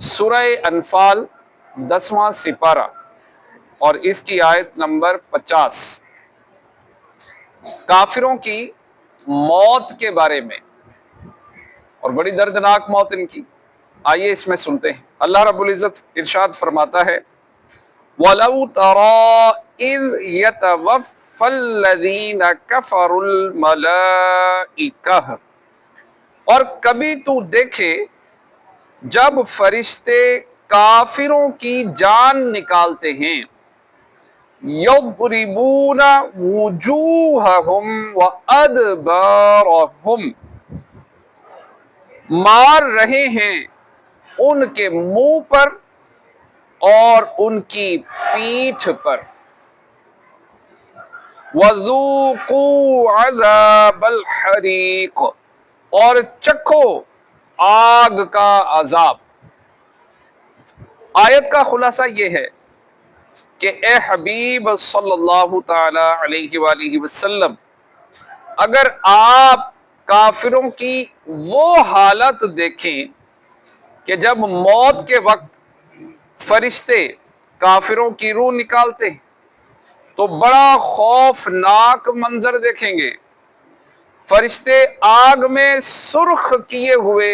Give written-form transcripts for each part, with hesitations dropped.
سورہ انفال 10واں سپارہ اور اس کی آیت نمبر 50 کافروں کی موت کے بارے میں، اور بڑی دردناک موت ان کی۔ آئیے اس میں سنتے ہیں۔ اللہ رب العزت ارشاد فرماتا ہے وَلَوْ تَرَىٰ إِذْ يَتَوَفَّى الَّذِينَ كَفَرُوا الْمَلَائِكَةَ، اور کبھی تو دیکھے جب فرشتے کافروں کی جان نکالتے ہیں، یضربون وجوہہم وادبارہم، مار رہے ہیں ان کے منہ پر اور ان کی پیٹھ پر۔ وذوقوا عذاب الحریق، اور چکھو آگ کا عذاب۔ آیت کا خلاصہ یہ ہے کہ اے حبیب صلی اللہ تعالی علیہ وآلہ وسلم، اگر آپ کافروں کی وہ حالت دیکھیں کہ جب موت کے وقت فرشتے کافروں کی روح نکالتے ہیں تو بڑا خوفناک منظر دیکھیں گے۔ فرشتے آگ میں سرخ کیے ہوئے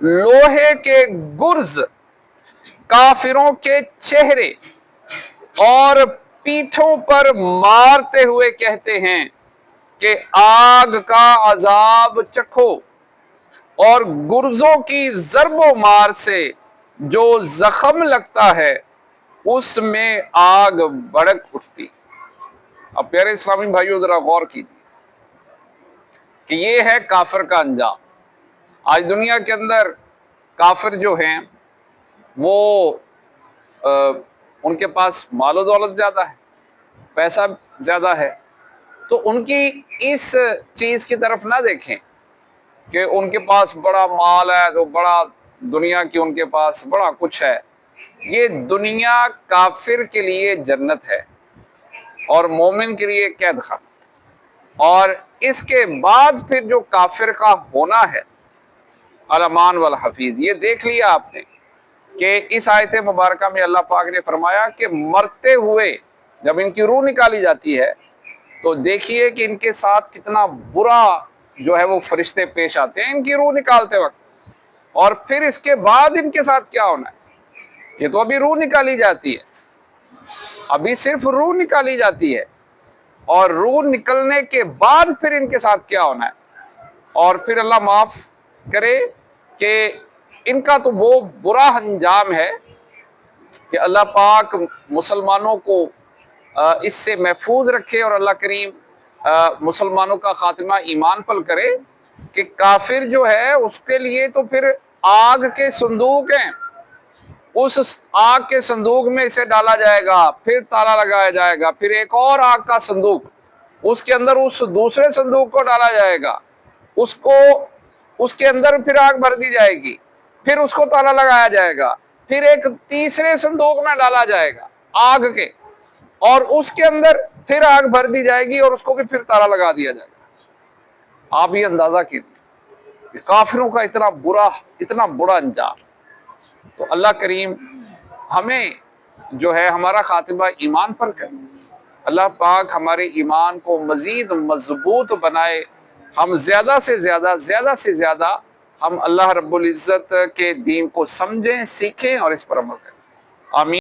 لوہے کے گرز کافروں کے چہرے اور پیٹھوں پر مارتے ہوئے کہتے ہیں کہ آگ کا عذاب چکھو، اور گرزوں کی ضرب و مار سے جو زخم لگتا ہے اس میں آگ بھڑک اٹھتی۔ اب پیارے اسلامی بھائیو ذرا غور کیجیے کہ یہ ہے کافر کا انجام۔ آج دنیا کے اندر کافر جو ہیں وہ ان کے پاس مال و دولت زیادہ ہے، پیسہ زیادہ ہے، تو ان کی اس چیز کی طرف نہ دیکھیں کہ ان کے پاس بڑا مال ہے تو بڑا دنیا کی ان کے پاس بڑا کچھ ہے۔ یہ دنیا کافر کے لیے جنت ہے اور مومن کے لیے قید خانہ، اور اس کے بعد پھر جو کافر کا ہونا ہے الامان والحفیظ۔ یہ دیکھ لیا آپ نے کہ اس آیت مبارکہ میں اللہ پاک نے فرمایا کہ مرتے ہوئے جب ان کی روح نکالی جاتی ہے تو دیکھیے کہ ان کے ساتھ کتنا برا جو ہے وہ فرشتے پیش آتے ہیں ان کی روح نکالتے وقت، اور پھر اس کے بعد ان کے ساتھ کیا ہونا ہے۔ یہ تو ابھی روح نکالی جاتی ہے، ابھی صرف روح نکالی جاتی ہے، اور روح نکلنے کے بعد پھر ان کے ساتھ کیا ہونا ہے۔ اور پھر اللہ معاف کرے کہ ان کا تو وہ برا انجام ہے کہ اللہ پاک مسلمانوں کو اس سے محفوظ رکھے، اور اللہ کریم مسلمانوں کا خاتمہ ایمان پر کرے کہ کافر جو ہے اس کے لیے تو پھر آگ کے صندوق ہیں، اس آگ کے صندوق میں اسے ڈالا جائے گا، پھر تالا لگایا جائے گا، پھر ایک اور آگ کا صندوق، اس کے اندر اس دوسرے صندوق کو ڈالا جائے گا، اس کے اندر پھر آگ بھر دی جائے گی، پھر اس کو تالا لگایا جائے گا، پھر ایک تیسرے صندوق میں ڈالا جائے گا آگ کے، اور اس کے اندر پھر آگ بھر دی جائے گی اور اس کو بھی پھر تالا لگا دیا جائے گا۔ آپ یہ اندازہ کیجیے کہ کافروں کا اتنا بڑا انجام۔ تو اللہ کریم ہمیں جو ہے ہمارا خاتمہ ایمان پر کرے، اللہ پاک ہمارے ایمان کو مزید مضبوط بنائے، ہم زیادہ سے زیادہ ہم اللہ رب العزت کے دین کو سمجھیں، سیکھیں اور اس پر عمل کریں۔ آمین۔